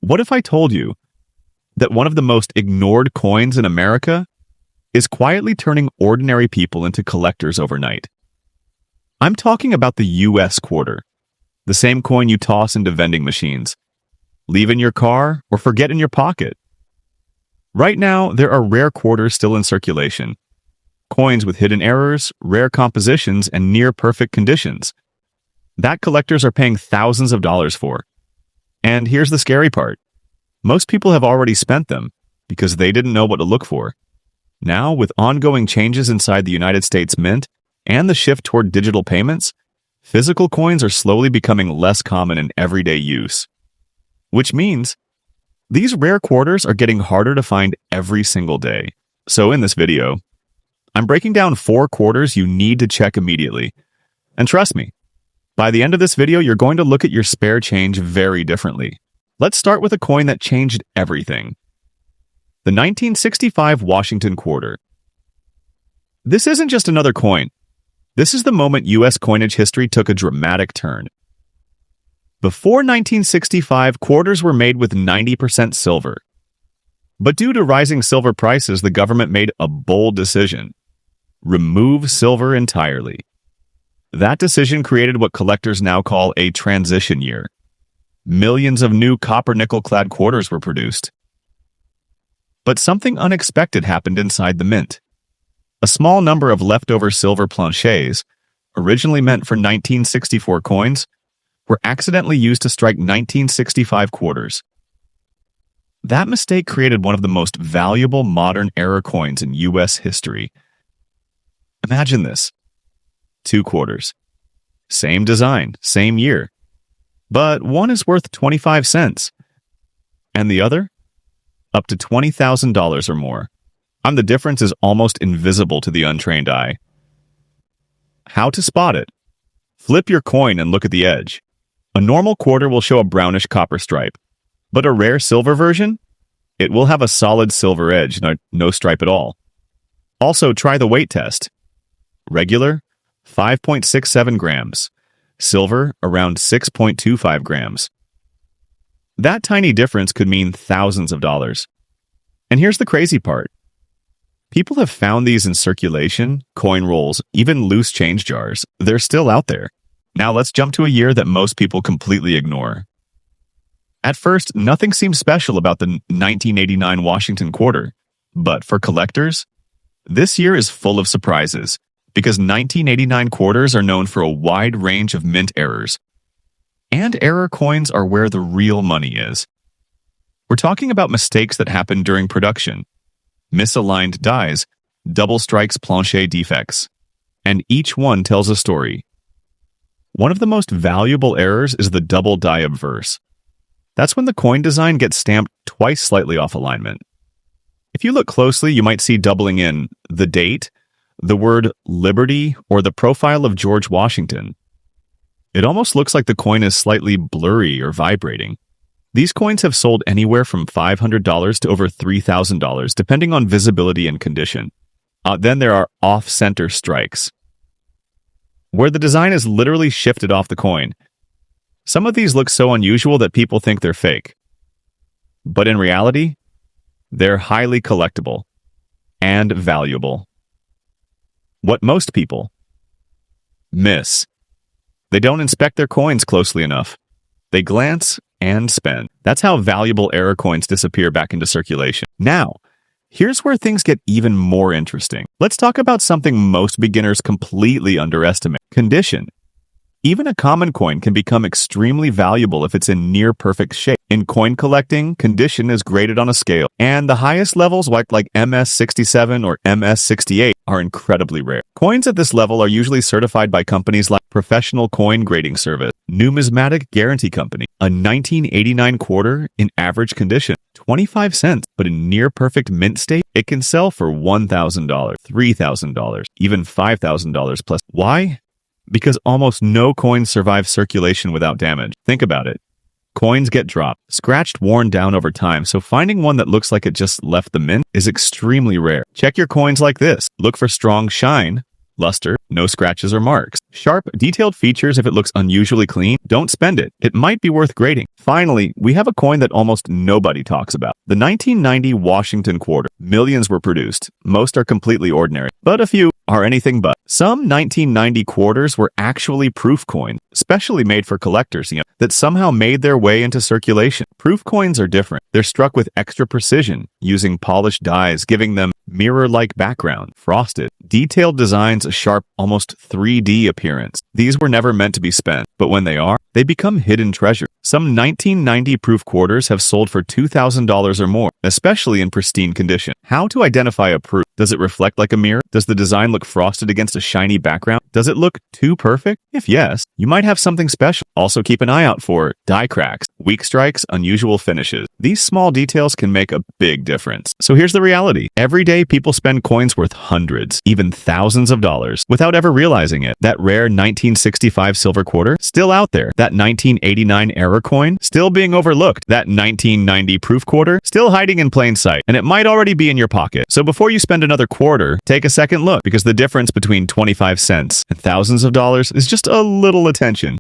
What if I told you that one of the most ignored coins in America is quietly turning ordinary people into collectors overnight? I'm talking about the US quarter, the same coin you toss into vending machines, leave in your car, or forget in your pocket. Right now, there are rare quarters still in circulation, coins with hidden errors, rare compositions, and near-perfect conditions that collectors are paying thousands of dollars for. And here's the scary part. Most people have already spent them because they didn't know what to look for. Now, with ongoing changes inside the United States Mint and the shift toward digital payments, physical coins are slowly becoming less common in everyday use. Which means these rare quarters are getting harder to find every single day. So in this video, I'm breaking down 4 quarters you need to check immediately. And trust me, by the end of this video, you're going to look at your spare change very differently. Let's start with a coin that changed everything. The 1965 Washington quarter. This isn't just another coin. This is the moment U.S. coinage history took a dramatic turn. Before 1965, quarters were made with 90% silver. But due to rising silver prices, the government made a bold decision: remove silver entirely. That decision created what collectors now call a transition year. Millions of new copper-nickel-clad quarters were produced. But something unexpected happened inside the mint. A small number of leftover silver planchets, originally meant for 1964 coins, were accidentally used to strike 1965 quarters. That mistake created one of the most valuable modern era coins in U.S. history. Imagine this. 2 quarters. Same design, same year. But one is worth 25 cents. And the other? Up to $20,000 or more. And the difference is almost invisible to the untrained eye. How to spot it? Flip your coin and look at the edge. A normal quarter will show a brownish copper stripe. But a rare silver version? It will have a solid silver edge, no stripe at all. Also, try the weight test. Regular, 5.67 grams. Silver, around 6.25 grams. That tiny difference could mean thousands of dollars. And here's the crazy part. People have found these in circulation, coin rolls, even loose change jars. They're still out there. Now let's jump to a year that most people completely ignore. At first, nothing seems special about the 1989 Washington quarter. But for collectors, this year is full of surprises, because 1989 quarters are known for a wide range of mint errors. And error coins are where the real money is. We're talking about mistakes that happen during production, misaligned dies, double strikes planchet defects, and each one tells a story. One of the most valuable errors is the double die obverse. That's when the coin design gets stamped twice slightly off alignment. If you look closely, you might see doubling in the date, the word Liberty, or the profile of George Washington. It almost looks like the coin is slightly blurry or vibrating. These coins have sold anywhere from $500 to over $3,000, depending on visibility and condition. Then there are off-center strikes, where the design is literally shifted off the coin. Some of these look so unusual that people think they're fake. But in reality, they're highly collectible and valuable. What most people miss. They don't inspect their coins closely enough. They glance and spend. That's how valuable error coins disappear back into circulation. Now, here's where things get even more interesting. Let's talk about something most beginners completely underestimate: condition. Even a common coin can become extremely valuable if it's in near-perfect shape. In coin collecting, condition is graded on a scale, and the highest levels, like MS67 or MS68, are incredibly rare. Coins at this level are usually certified by companies like Professional Coin Grading Service, Numismatic Guarantee Company. A 1989 quarter in average condition, 25 cents, but in near-perfect mint state, it can sell for $1,000, $3,000, even $5,000 plus. Why? Because almost no coins survive circulation without damage. Think about it. Coins get dropped, scratched, worn down over time, so finding one that looks like it just left the mint is extremely rare. Check your coins like this. Look for strong shine, luster, no scratches or marks. Sharp, detailed features if it looks unusually clean. Don't spend it. It might be worth grading. Finally, we have a coin that almost nobody talks about. The 1990 Washington quarter. Millions were produced. Most are completely ordinary, but a few are anything but. Some 1990 quarters were actually proof coins, specially made for collectors, that somehow made their way into circulation. Proof coins are different. They're struck with extra precision, using polished dies, giving them mirror-like background, frosted, detailed designs, a sharp, almost 3D appearance. These were never meant to be spent, but when they are, they become hidden treasure. Some 1990 proof quarters have sold for $2,000 or more, especially in pristine condition. How to identify a proof? Does it reflect like a mirror? Does the design look frosted against a shiny background? Does it look too perfect? If yes, you might have something special. Also keep an eye out for die cracks, weak strikes, unusual finishes. These small details can make a big difference. So here's the reality. Every day people spend coins worth hundreds, even thousands of dollars, without ever realizing it. That rare 1965 silver quarter, still out there. That 1989 error coin, still being overlooked. That 1990 proof quarter, still hiding in plain sight. And it might already be in your pocket. So before you spend another quarter, take a second look, because the difference between 25 cents and thousands of dollars is just a little attention.